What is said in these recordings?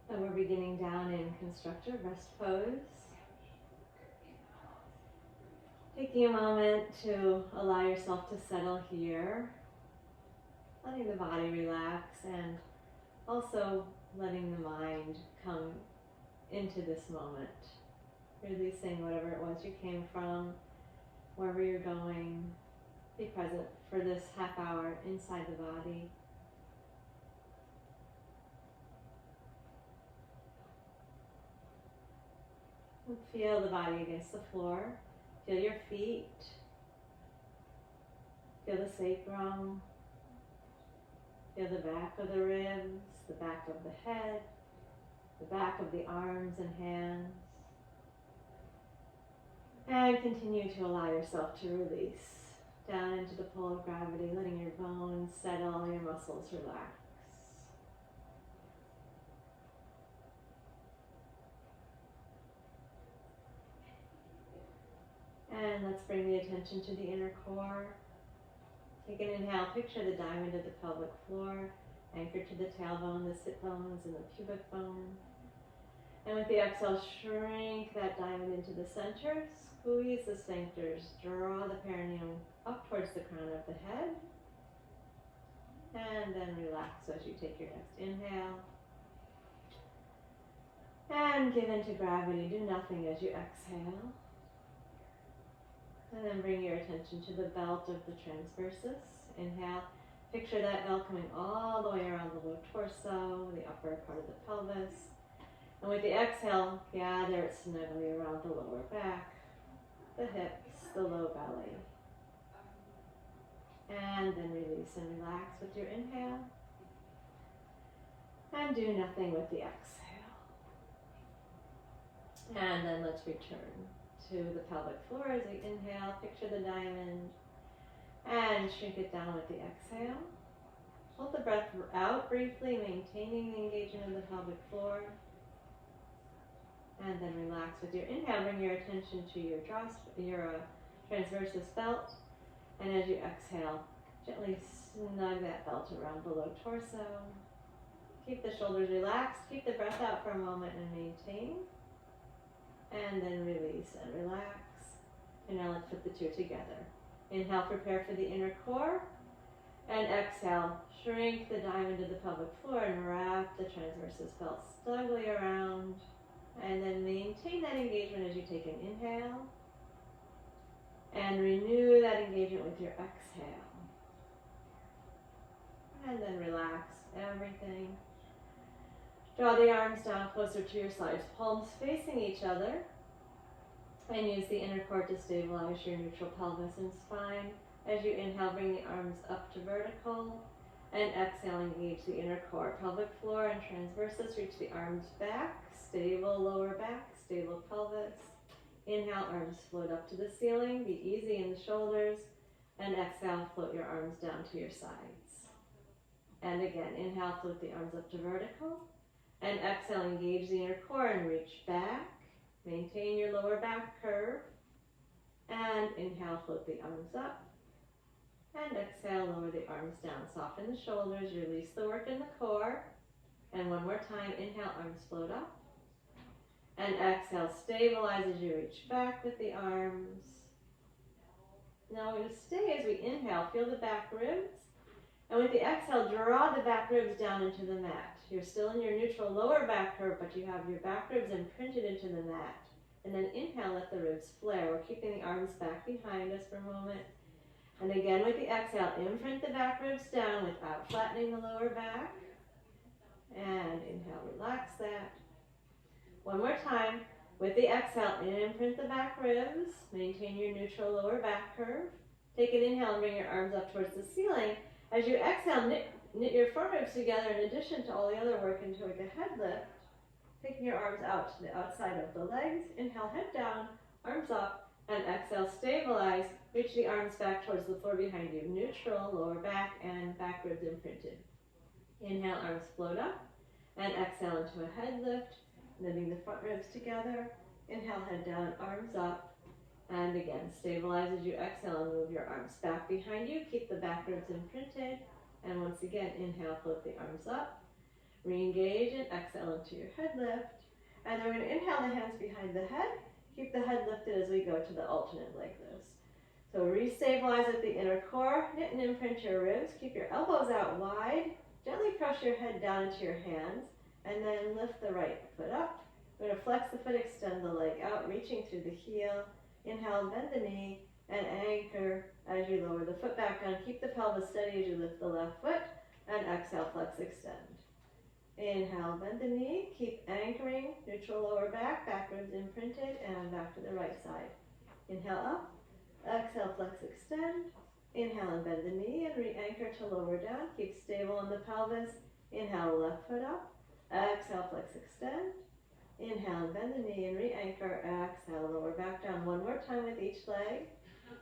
And we're beginning down in Constructive rest pose. Taking a moment to allow yourself to settle here, letting the body relax and also letting the mind come into this moment, releasing whatever it was you came from, wherever you're going. Be present for this half hour inside the body. And feel the body against the floor. Feel your feet. Feel the sacrum. Feel the back of the ribs, the back of the head, the back of the arms and hands. And continue to allow yourself to release down into the pull of gravity, letting your bones settle, your muscles relax. And let's bring the attention to the inner core. Take an inhale, picture the diamond of the pelvic floor, anchored to the tailbone, the sit bones, and the pubic bone. And with the exhale, shrink that diamond into the center, squeeze the sphincters, draw the perineum up towards the crown of the head, and then relax as you take your next inhale. And give into gravity, do nothing as you exhale. And then bring your attention to the belt of the transversus. Inhale, picture that belt coming all the way around the low torso, the upper part of the pelvis. And with the exhale, gather it snugly around the lower back, the hips, the low belly. And then release and relax with your inhale. And do nothing with the exhale. And then let's return to the pelvic floor as we inhale. Picture the diamond and shrink it down with the exhale. Hold the breath out briefly, maintaining the engagement of the pelvic floor. And then relax with your inhale. Bring your attention to your transversus belt. And as you exhale, gently snug that belt around the low torso. Keep the shoulders relaxed. Keep the breath out for a moment and maintain. And then release and relax. And now let's put the two together. Inhale, prepare for the inner core. And exhale, shrink the diamond of the pelvic floor and wrap the transversus belt snugly around. And then maintain that engagement as you take an inhale. And renew that engagement with your exhale. And then relax everything. Draw the arms down closer to your sides, palms facing each other. And use the inner core to stabilize your neutral pelvis and spine. As you inhale, bring the arms up to vertical. And exhale, engage the inner core. Pelvic floor and transversus, reach the arms back. Stable lower back, stable pelvis. Inhale, arms float up to the ceiling. Be easy in the shoulders. And exhale, float your arms down to your sides. And again, inhale, float the arms up to vertical. And exhale, engage the inner core and reach back. Maintain your lower back curve. And inhale, float the arms up. And exhale, lower the arms down. Soften the shoulders, release the work in the core. And one more time, inhale, arms float up. And exhale, stabilize as you reach back with the arms. Now we're going to stay as we inhale. Feel the back ribs. And with the exhale, draw the back ribs down into the mat. You're still in your neutral lower back curve, but you have your back ribs imprinted into the mat. And then inhale, let the ribs flare. We're keeping the arms back behind us for a moment. And again, with the exhale, imprint the back ribs down without flattening the lower back. And inhale, relax that. One more time. With the exhale, imprint the back ribs. Maintain your neutral lower back curve. Take an inhale and bring your arms up towards the ceiling. As you exhale, knit your foreribs together in addition to all the other work into like a head lift. Taking your arms out to the outside of the legs. Inhale, head down, arms up, and exhale, stabilize. Reach the arms back towards the floor behind you. Neutral, lower back, and back ribs imprinted. Inhale, arms float up, and exhale into a head lift, knitting the front ribs together. Inhale, head down, arms up, and again, stabilize as you exhale and move your arms back behind you. Keep the back ribs imprinted, and once again, inhale, float the arms up. Re-engage and exhale into your head lift. And then we're going to inhale the hands behind the head. Keep the head lifted as we go to the alternate leg lifts. So re-stabilize at the inner core. Knit and imprint your ribs. Keep your elbows out wide. Gently press your head down into your hands. And then lift the right foot up. We're going to flex the foot, extend the leg out, reaching through the heel. Inhale, bend the knee, and anchor as you lower the foot back down. Keep the pelvis steady as you lift the left foot. And exhale, flex, extend. Inhale, bend the knee. Keep anchoring, neutral lower back, back ribs imprinted, and back to the right side. Inhale up. Exhale, flex, extend. Inhale and bend the knee and re-anchor to lower down. Keep stable in the pelvis. Inhale, left foot up. Exhale, flex, extend. Inhale and bend the knee and re-anchor. Exhale, lower back down. One more time with each leg.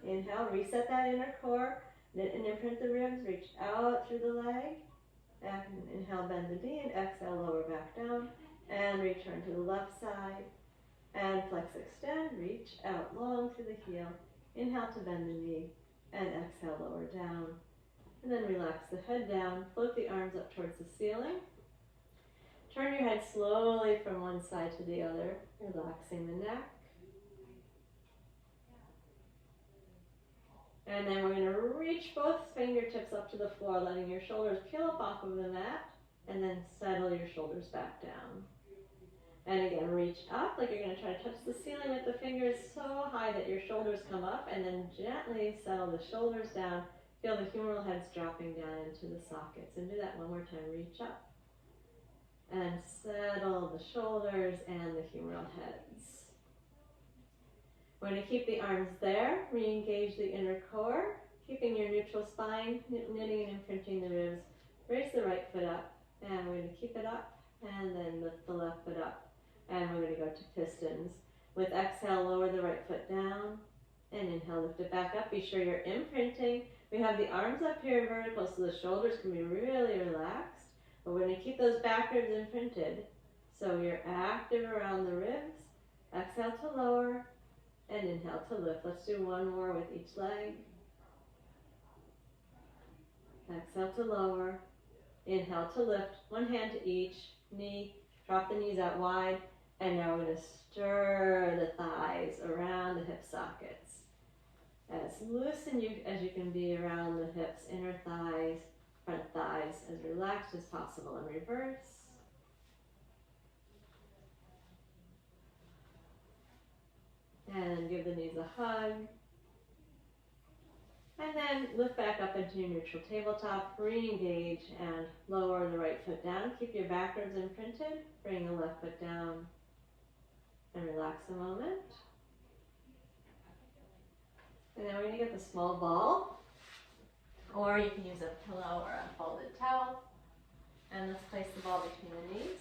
Inhale, reset that inner core. Knit and imprint the ribs. Reach out through the leg. And inhale, bend the knee, and exhale, lower back down. And return to the left side. And flex, extend. Reach out long through the heel. Inhale to bend the knee. And exhale, lower down. And then relax the head down. Float the arms up towards the ceiling. Turn your head slowly from one side to the other, relaxing the neck. And then we're going to reach both fingertips up to the floor, letting your shoulders peel up off of the mat, and then settle your shoulders back down. And again, reach up like you're going to try to touch the ceiling with the fingers so high that your shoulders come up, and then gently settle the shoulders down. Feel the humeral heads dropping down into the sockets. And do that one more time. Reach up. And settle the shoulders and the humeral heads. We're going to keep the arms there. Re-engage the inner core. Keeping your neutral spine, knitting and imprinting the ribs. Raise the right foot up. And we're going to keep it up. And then lift the left foot up. And we're going to go to pistons. With exhale, lower the right foot down. And inhale, lift it back up. Be sure you're imprinting. We have the arms up here vertical so the shoulders can be really relaxed. But we're going to keep those back ribs imprinted. So you're active around the ribs. Exhale to lower. And inhale to lift. Let's do one more with each leg. Exhale to lower. Inhale to lift. One hand to each knee. Drop the knees out wide. And now we're going to stir the thighs around the hip sockets. As loose as you can be around the hips, inner thighs, front thighs, as relaxed as possible in reverse. And give the knees a hug. And then lift back up into your neutral tabletop. Re-engage and lower the right foot down. Keep your back ribs imprinted. Bring the left foot down. And relax a moment. And then we're going to get the small ball. Or you can use a pillow or a folded towel. And let's place the ball between the knees.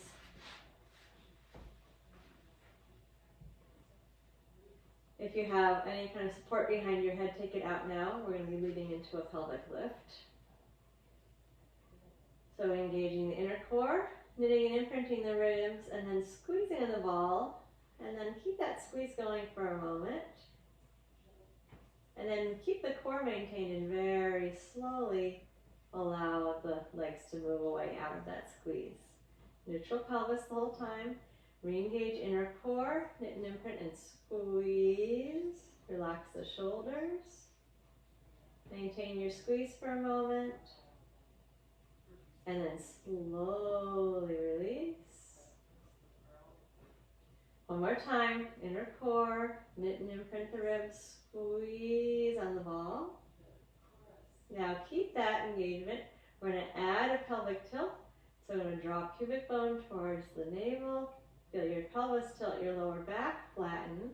If you have any kind of support behind your head, take it out now. We're going to be leading into a pelvic lift. So engaging the inner core, knitting and imprinting the ribs, and then squeezing in the ball. And then keep that squeeze going for a moment. And then keep the core maintained and very slowly allow the legs to move away out of that squeeze. Neutral pelvis the whole time. Re-engage inner core, knit and imprint and squeeze. Relax the shoulders. Maintain your squeeze for a moment. And then slowly release. One more time, inner core, knit and imprint the ribs, squeeze on the ball. Now keep that engagement. We're going to add a pelvic tilt. So we're going to draw pubic bone towards the navel. Feel your pelvis tilt your lower back, flatten.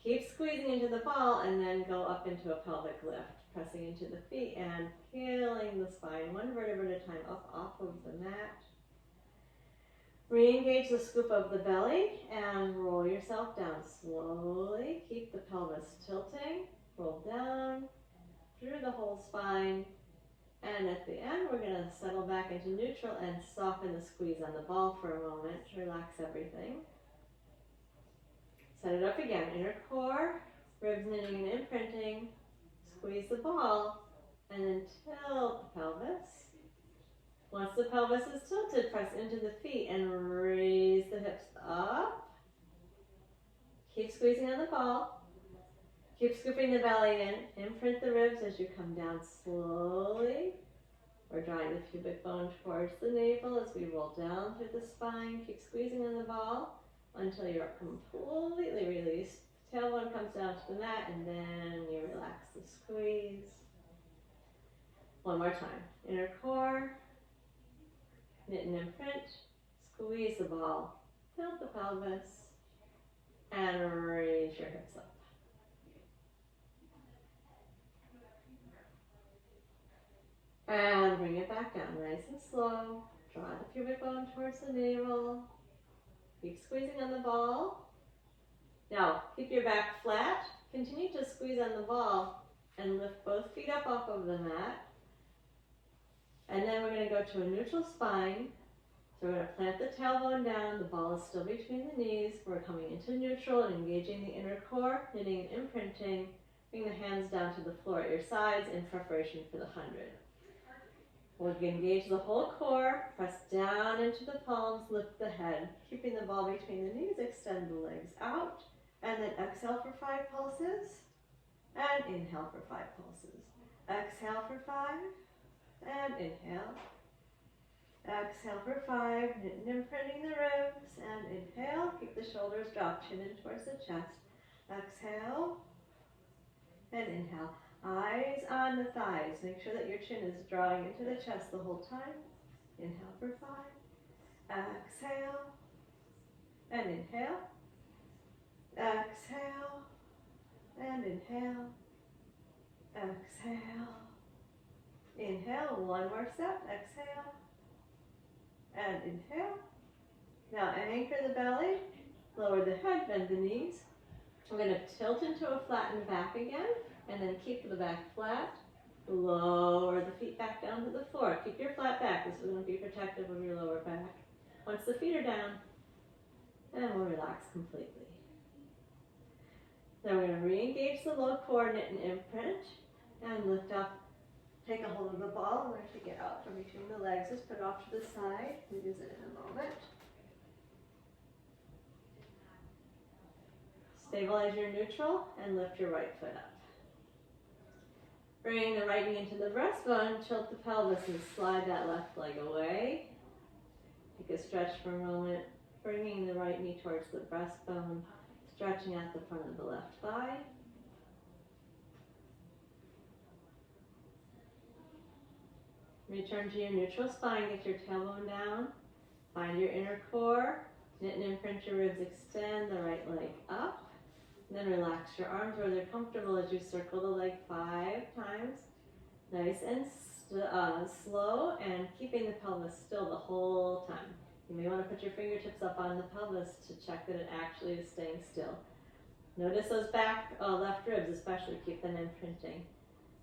Keep squeezing into the ball and then go up into a pelvic lift. Pressing into the feet and peeling the spine one vertebra at a time up off of the mat. Re-engage the scoop of the belly and roll yourself down slowly. Keep the pelvis tilting. Roll down through the whole spine. And at the end, we're going to settle back into neutral and soften the squeeze on the ball for a moment. Relax everything. Set it up again. Inner core, ribs knitting and imprinting. Squeeze the ball and then tilt the pelvis. Once the pelvis is tilted, press into the feet and raise the hips up. Keep squeezing on the ball. Keep scooping the belly in. Imprint the ribs as you come down slowly. We're drawing the pubic bone towards the navel as we roll down through the spine. Keep squeezing on the ball until you're completely released. Tailbone comes down to the mat and then you relax the squeeze. One more time. Inner core. Knit and imprint. Squeeze the ball. Tilt the pelvis. And raise your hips up. And bring it back down nice and slow. Draw the pubic bone towards the navel. Keep squeezing on the ball. Now, keep your back flat. Continue to squeeze on the ball and lift both feet up off of the mat. And then we're going to go to a neutral spine. So we're going to plant the tailbone down. The ball is still between the knees. We're coming into neutral and engaging the inner core, knitting and imprinting. Bring the hands down to the floor at your sides in preparation for the 100. We'll engage the whole core, press down into the palms, lift the head, keeping the ball between the knees, extend the legs out, and then exhale for 5 pulses, and inhale for 5 pulses. Exhale for 5, and inhale. Exhale for 5, imprinting the ribs, and inhale. Keep the shoulders dropped, chin in towards the chest. Exhale, and inhale. Eyes on the thighs. Make sure that your chin is drawing into the chest the whole time. Inhale for 5. Exhale. And inhale. Exhale. And inhale. Exhale. Inhale. One more step. Exhale. And inhale. Now anchor the belly. Lower the head. Bend the knees. We're going to tilt into a flattened back again. And then keep the back flat. Lower the feet back down to the floor. Keep your flat back. This is going to be protective of your lower back. Once the feet are down, then we'll relax completely. Then we're going to re-engage the low core, knit and imprint, and lift up. Take a hold of the ball. We're going to get out from between the legs. Just put it off to the side. We'll use it in a moment. Stabilize your neutral and lift your right foot up. Bring the right knee into the breastbone, tilt the pelvis and slide that left leg away. Take a stretch for a moment, bringing the right knee towards the breastbone, stretching out the front of the left thigh. Return to your neutral spine, get your tailbone down, find your inner core, knit and imprint your ribs, extend the right leg up. Then relax your arms where they're comfortable as you circle the leg 5 times. Nice and slow, and keeping the pelvis still the whole time. You may want to put your fingertips up on the pelvis to check that it actually is staying still. Notice those back left ribs especially, keep them imprinting.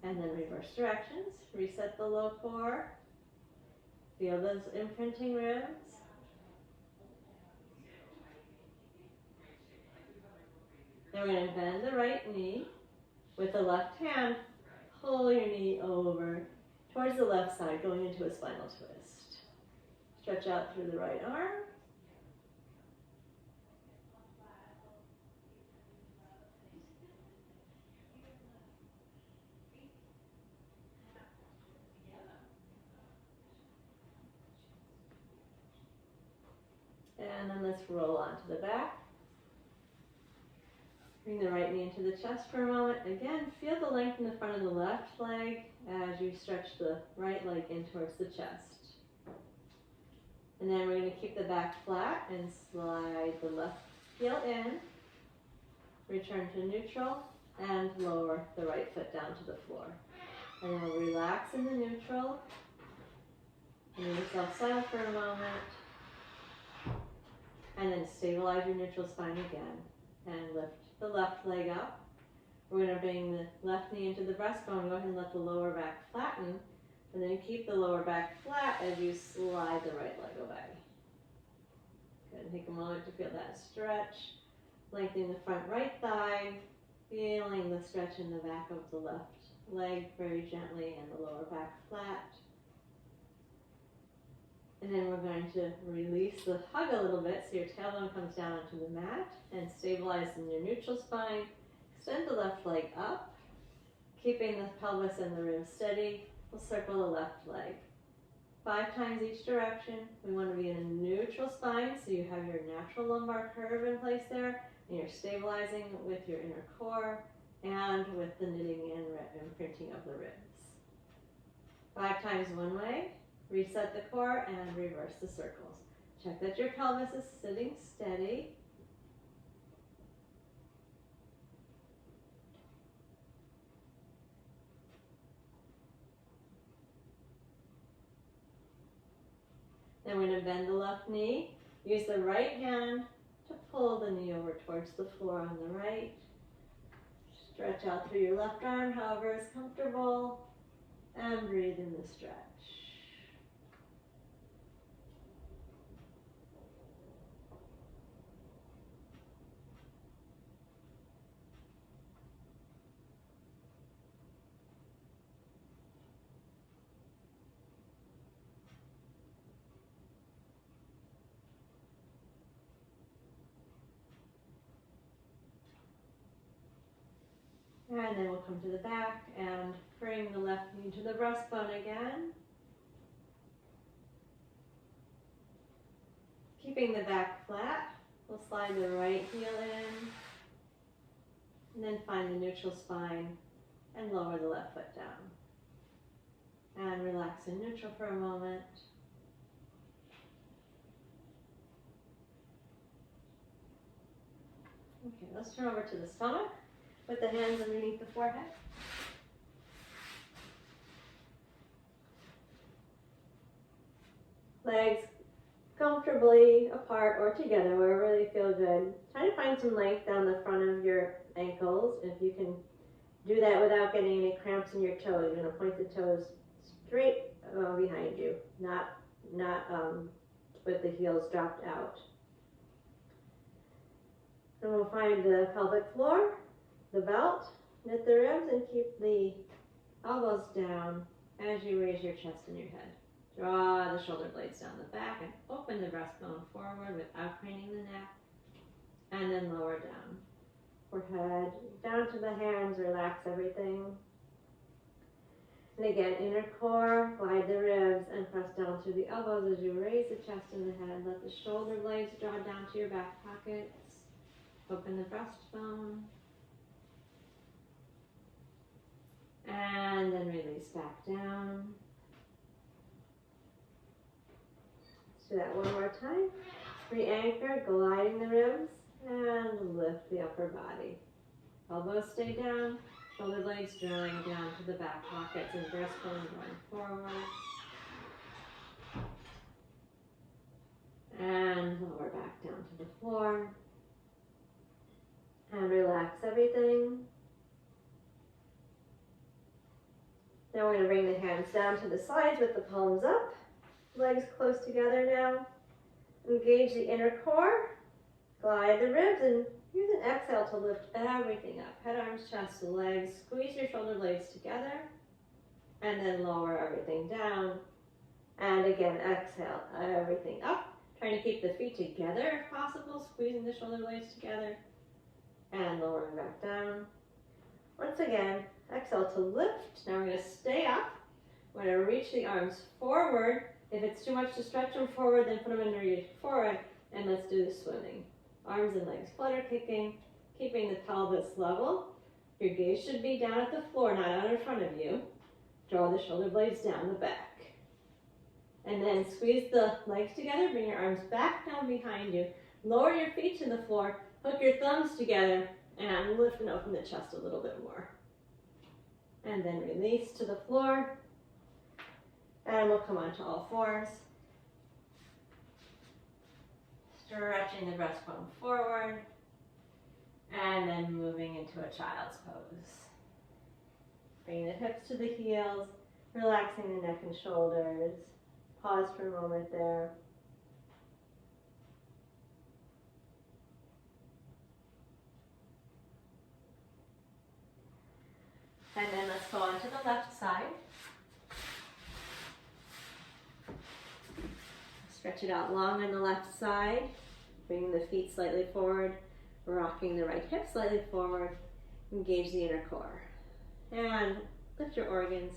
And then reverse directions. Reset the low core. Feel those imprinting ribs. Then we're going to bend the right knee. With the left hand, pull your knee over towards the left side, going into a spinal twist. Stretch out through the right arm. And then let's roll onto the back. Bring the right knee into the chest for a moment. Again, feel the length in the front of the left leg as you stretch the right leg in towards the chest. And then we're going to keep the back flat and slide the left heel in. Return to neutral and lower the right foot down to the floor. And then we'll relax in the neutral. Leave yourself settle for a moment. And then stabilize your neutral spine again. And lift the left leg up. We're going to bring the left knee into the breastbone. Go ahead and let the lower back flatten. And then keep the lower back flat as you slide the right leg away. Good. Take a moment to feel that stretch. Lengthening the front right thigh. Feeling the stretch in the back of the left leg very gently and the lower back flat. And then we're going to release the hug a little bit so your tailbone comes down onto the mat and stabilize in your neutral spine. Extend the left leg up, keeping the pelvis and the ribs steady. We'll circle the left leg 5 times each direction. We want to be in a neutral spine so you have your natural lumbar curve in place there, and you're stabilizing with your inner core and with the knitting and imprinting of the ribs. 5 times one way. Reset the core and reverse the circles. Check that your pelvis is sitting steady. Then we're going to bend the left knee. Use the right hand to pull the knee over towards the floor on the right. Stretch out through your left arm, however is comfortable, and breathe in the stretch. And then we'll come to the back and bring the left knee to the breastbone again. Keeping the back flat, we'll slide the right heel in, and then find the neutral spine and lower the left foot down. And relax in neutral for a moment. Okay, let's turn over to the stomach. Put the hands underneath the forehead. Legs comfortably apart or together, wherever they feel good. Try to find some length down the front of your ankles. If you can do that without getting any cramps in your toes, you're going to point the toes straight behind you, not with the heels dropped out. And we'll find the pelvic floor, the belt, knit the ribs, and keep the elbows down as you raise your chest and your head. Draw the shoulder blades down the back and open the breastbone forward without craning the neck. And then lower down. Forehead down to the hands, relax everything. And again, inner core, glide the ribs and press down through the elbows as you raise the chest and the head. Let the shoulder blades draw down to your back pockets. Open the breastbone. And then release back down. Let's do that one more time. Re-anchor, gliding the ribs, and lift the upper body. Elbows stay down, shoulder blades drawing down to the back pockets and breastbone going forward. And lower back down to the floor. And relax everything. Now we're going to bring the hands down to the sides with the palms up. Legs close together now. Engage the inner core. Glide the ribs and use an exhale to lift everything up. Head, arms, chest, legs. Squeeze your shoulder blades together. And then lower everything down. And again, exhale everything up. Trying to keep the feet together if possible. Squeezing the shoulder blades together. And lowering back down. Once again, exhale to lift. Now we're going to stay up. We're going to reach the arms forward. If it's too much to stretch them forward, then put them under your forehead. And let's do the swimming. Arms and legs flutter kicking, keeping the pelvis level. Your gaze should be down at the floor, not out in front of you. Draw the shoulder blades down the back. And then squeeze the legs together. Bring your arms back down behind you. Lower your feet to the floor. Hook your thumbs together and lift and open the chest a little bit more. And then release to the floor. And we'll come onto all fours. Stretching the breastbone forward. And then moving into a child's pose. Bring the hips to the heels. Relaxing the neck and shoulders. Pause for a moment there. And then let's go on to the left side. Stretch it out long on the left side. Bring the feet slightly forward, rocking the right hip slightly forward. Engage the inner core. And lift your organs.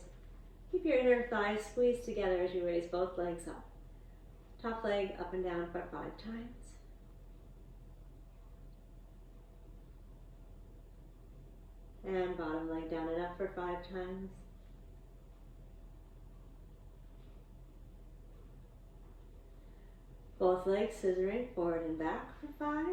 Keep your inner thighs squeezed together as you raise both legs up. Top leg up and down for 5 times. And bottom leg down and up for 5 times. Both legs scissoring forward and back for 5.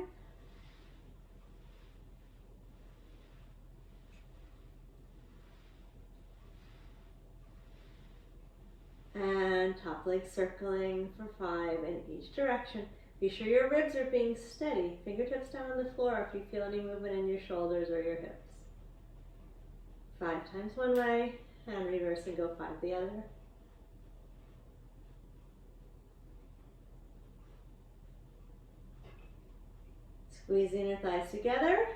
And top leg circling for 5 in each direction. Be sure your ribs are being steady. Fingertips down on the floor if you feel any movement in your shoulders or your hips. 5 times one way, and reverse and go 5 the other. Squeeze the inner thighs together.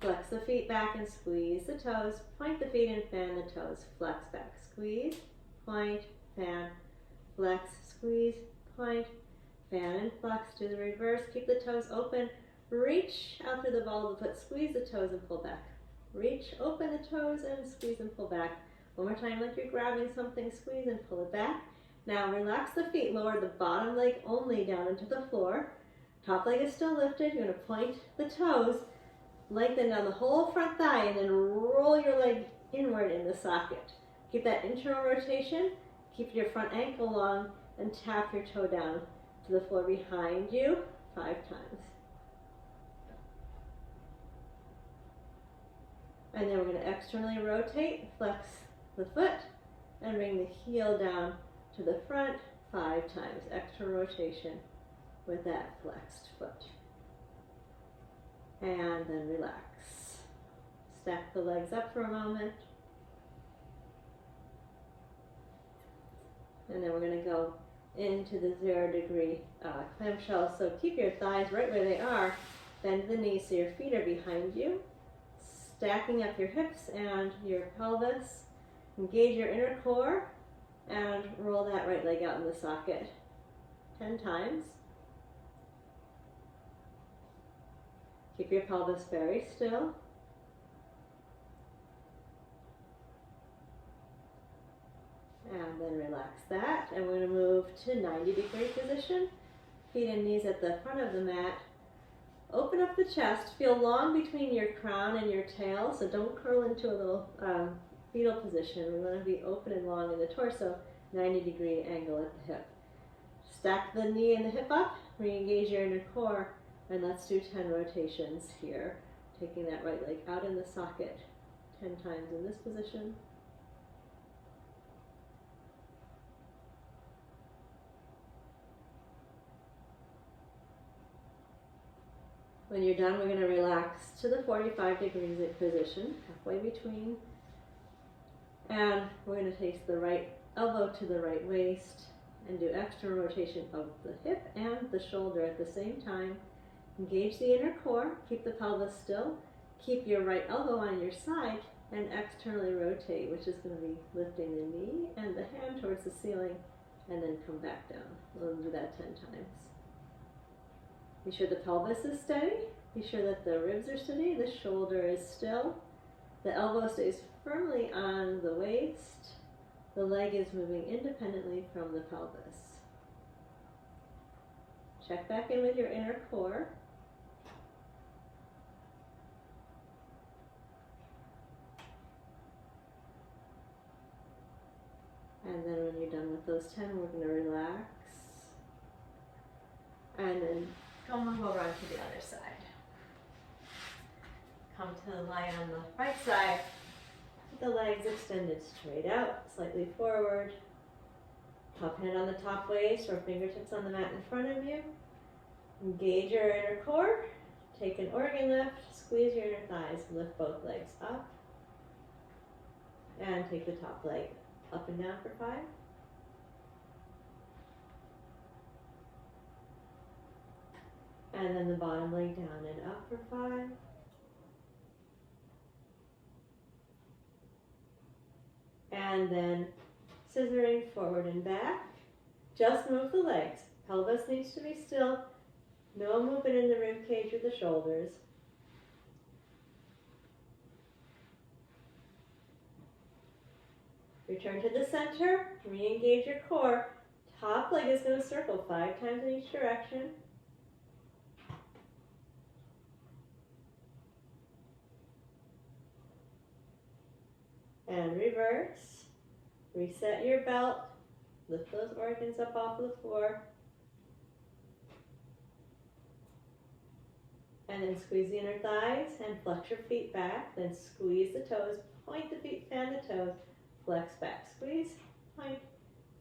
Flex the feet back and squeeze the toes. Point the feet and fan the toes. Flex back, squeeze, point, fan, flex, squeeze, point, fan and flex. Do the reverse. Keep the toes open. Reach out through the ball of the foot. Squeeze the toes and pull back. Reach, open the toes and squeeze and pull back. One more time like you're grabbing something. Squeeze and pull it back. Now relax the feet. Lower the bottom leg only down into the floor. Top leg is still lifted. You're going to point the toes. Lengthen down the whole front thigh and then roll your leg inward in the socket. Keep that internal rotation. Keep your front ankle long and tap your toe down to the floor behind you 5 times. And then we're going to externally rotate, flex the foot, and bring the heel down to the front 5 times. External rotation with that flexed foot. And then relax. Stack the legs up for a moment. And then we're going to go into the 0 degree clamshell. So keep your thighs right where they are. Bend the knees so your feet are behind you. Stacking up your hips and your pelvis. Engage your inner core and roll that right leg out in the socket 10 times. Keep your pelvis very still. And then relax that. And we're going to move to 90-degree position. Feet and knees at the front of the mat. Open up the chest. Feel long between your crown and your tail, so don't curl into a little fetal position. We want to be open and long in the torso, 90-degree angle at the hip. Stack the knee and the hip up. Re-engage your inner core. And let's do 10 rotations here. Taking that right leg out in the socket 10 times in this position. When you're done, we're going to relax to the 45 degrees position, halfway between. And we're going to take the right elbow to the right waist and do external rotation of the hip and the shoulder at the same time. Engage the inner core, keep the pelvis still, keep your right elbow on your side, and externally rotate, which is going to be lifting the knee and the hand towards the ceiling, and then come back down. We'll do that 10 times. Be sure the pelvis is steady. Be sure that the ribs are steady, the shoulder is still, the elbow stays firmly on the waist, the leg is moving independently from the pelvis. Check back in with your inner core. And then when you're done with those 10, we're going to relax. And then come over onto the other side. Come to lie on the right side. With the legs extended straight out, slightly forward. Top hand on the top waist or fingertips on the mat in front of you. Engage your inner core. Take an organ lift. Squeeze your inner thighs. Lift both legs up. And take the top leg up and down for 5. And then the bottom leg down and up for 5. And then scissoring forward and back Just move the legs. Pelvis needs to be still. No movement in the rib cage or the shoulders. Return to the center. Re-engage your core. Top leg is going to circle 5 times in each direction. And reverse. Reset your belt. Lift those organs up off the floor. And then squeeze the inner thighs and flex your feet back. Then squeeze the toes. Point the feet, fan the toes. Flex back, squeeze, point,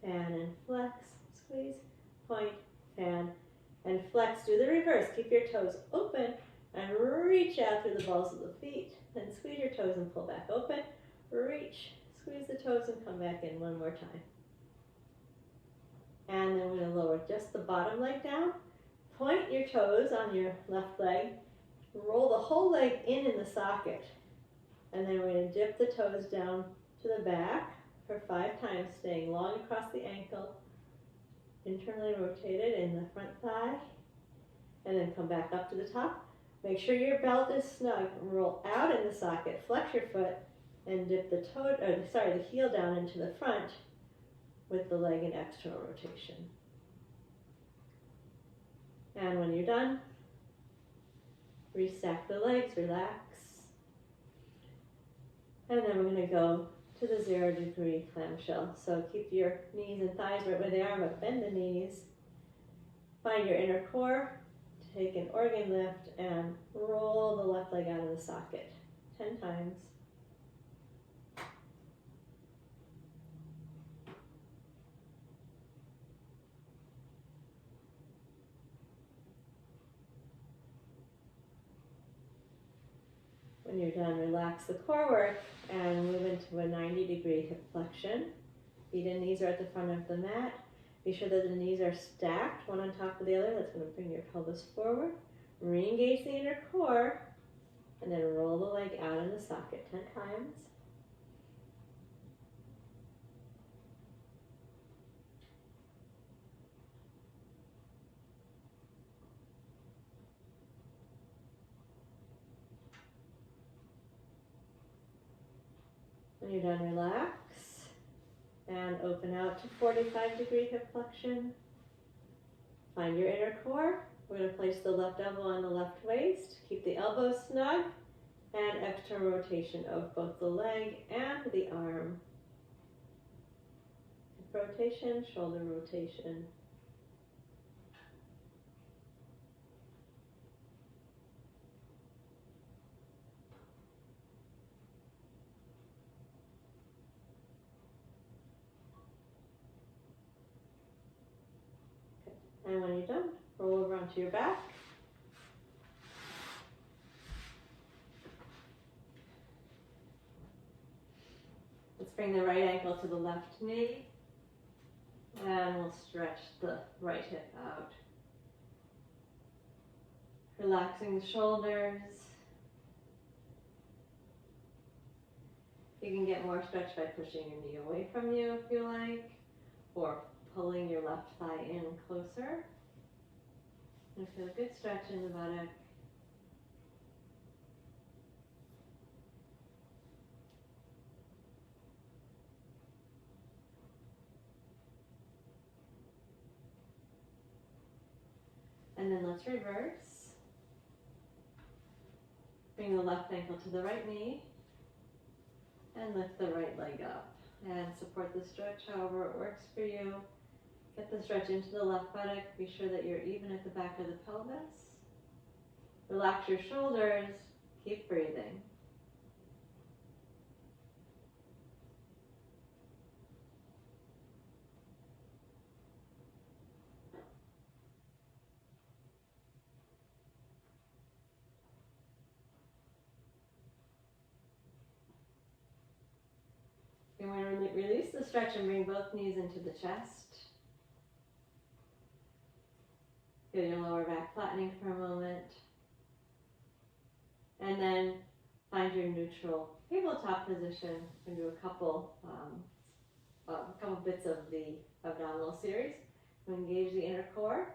fan and flex, squeeze, point, fan and flex. Do the reverse. Keep your toes open and reach out through the balls of the feet. Then squeeze your toes and pull back open. Reach, squeeze the toes and come back in one more time. And then we're going to lower just the bottom leg down. Point your toes on your left leg. Roll the whole leg in the socket. And then we're going to dip the toes down to the back for 5 times, staying long across the ankle. Internally rotated in the front thigh. And then come back up to the top. Make sure your belt is snug. Roll out in the socket. Flex your foot and dip the the heel down into the front with the leg in external rotation. And when you're done, restack the legs, relax. And then we're going to go to the 0 degree clamshell. So keep your knees and thighs right where they are, but bend the knees. Find your inner core, take an organ lift, and roll the left leg out of the socket 10 times. When you're done, relax the core work and move into a 90-degree hip flexion. Feet and knees are at the front of the mat. Be sure that the knees are stacked, one on top of the other. That's going to bring your pelvis forward. Re-engage the inner core, and then roll the leg out in the socket 10 times. When you're done, relax and open out to 45-degree hip flexion. Find your inner core. We're going to place the left elbow on the left waist. Keep the elbows snug and external rotation of both the leg and the arm. Hip rotation, shoulder rotation. And when you're done, roll over onto your back. Let's bring the right ankle to the left knee. And we'll stretch the right hip out. Relaxing the shoulders. You can get more stretch by pushing your knee away from you if you like, or pulling your left thigh in closer. And feel a good stretch in the buttock. And then let's reverse. Bring the left ankle to the right knee and lift the right leg up. And support the stretch however it works for you. Get the stretch into the left buttock. Be sure that you're even at the back of the pelvis. Relax your shoulders. Keep breathing. You want to release the stretch and bring both knees into the chest. Feel your lower back flattening for a moment. And then find your neutral tabletop position and do a couple bits of the abdominal series. Engage the inner core.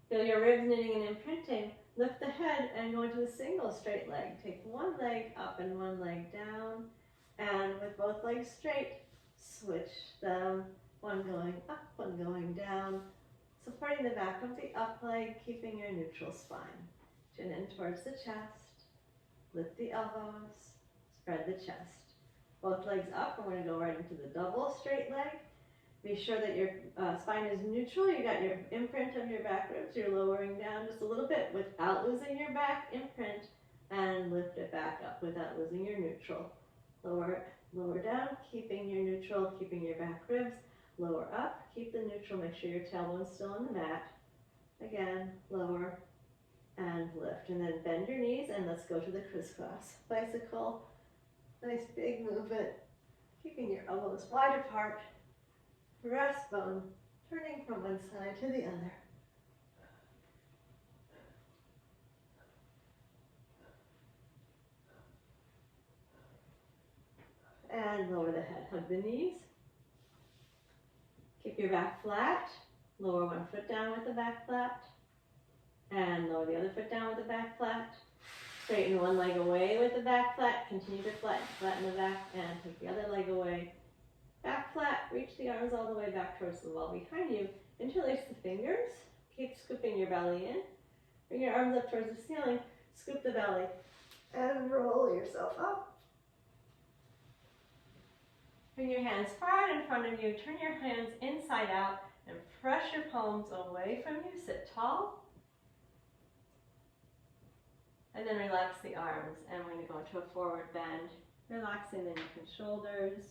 Feel your ribs knitting and imprinting. Lift the head and go into a single straight leg. Take one leg up and one leg down. And with both legs straight, switch them. One going up, one going down. Supporting the back of the up leg, keeping your neutral spine. Chin in towards the chest. Lift the elbows. Spread the chest. Both legs up. We're going to go right into the double straight leg. Be sure that your spine is neutral. You got your imprint of your back ribs. You're lowering down just a little bit without losing your back imprint, and lift it back up without losing your neutral. Lower down, keeping your neutral, keeping your back ribs. Lower up, keep the neutral. Make sure your tailbone's still on the mat. Again, lower and lift, and then bend your knees, and let's go to the crisscross bicycle. Nice big movement, keeping your elbows wide apart. Breastbone turning from one side to the other. And lower the head, hug the knees. Keep your back flat. Lower one foot down with the back flat. And lower the other foot down with the back flat. Straighten one leg away with the back flat. Continue to flatten the back and take the other leg away. Back flat, reach the arms all the way back towards the wall behind you. Interlace the fingers. Keep scooping your belly in. Bring your arms up towards the ceiling. Scoop the belly. And roll yourself up. Bring your hands far out in front of you. Turn your hands inside out and press your palms away from you. Sit tall. And then relax the arms. And we're going to go into a forward bend. Relaxing the neck and shoulders.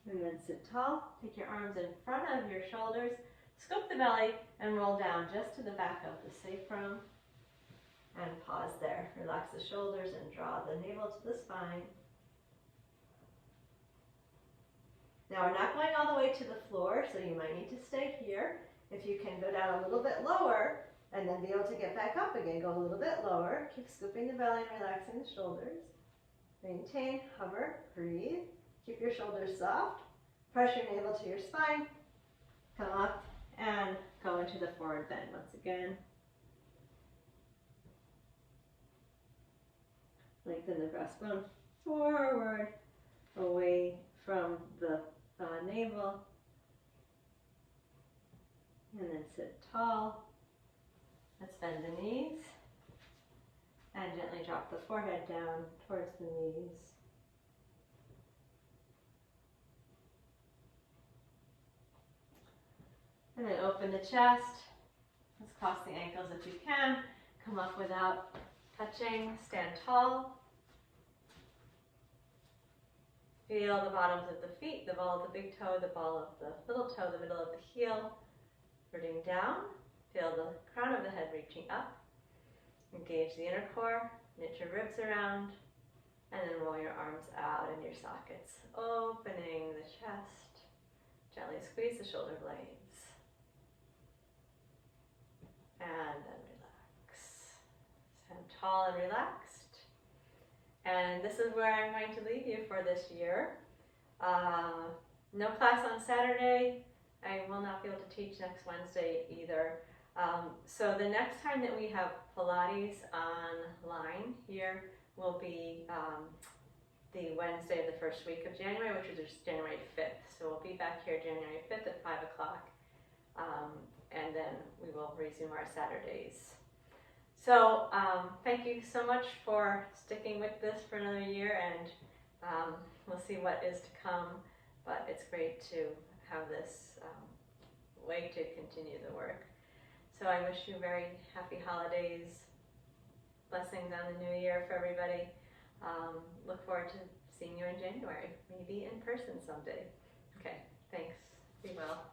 And then sit tall. Take your arms in front of your shoulders. Scoop the belly and roll down just to the back of the sacrum. And pause there. Relax the shoulders and draw the navel to the spine. Now we're not going all the way to the floor, so you might need to stay here. If you can go down a little bit lower and then be able to get back up again, go a little bit lower. Keep scooping the belly and relaxing the shoulders. Maintain, hover, breathe. Keep your shoulders soft. Press your navel to your spine. Come up and go into the forward bend once again. Lengthen the breastbone forward, away from the navel. And then sit tall. Let's bend the knees. And gently drop the forehead down towards the knees. And then open the chest. Let's cross the ankles if you can. Come up without touching. Stand tall. Feel the bottoms of the feet, the ball of the big toe, the ball of the little toe, the middle of the heel. Rooting down. Feel the crown of the head reaching up. Engage the inner core. Knit your ribs around. And then roll your arms out in your sockets. Opening the chest. Gently squeeze the shoulder blades. And then relax. Stand tall and relaxed. And this is where I'm going to leave you for this year. No class on Saturday. I will not be able to teach next Wednesday either. So the next time that we have Pilates online here will be the Wednesday of the first week of January, which is January 5th. So we'll be back here January 5th at 5 o'clock. And then we will resume our Saturdays. So thank you so much for sticking with this for another year, and we'll see what is to come, but it's great to have this way to continue the work. So I wish you very happy holidays, blessings on the new year for everybody. Look forward to seeing you in January, maybe in person someday. Okay, thanks. Be well.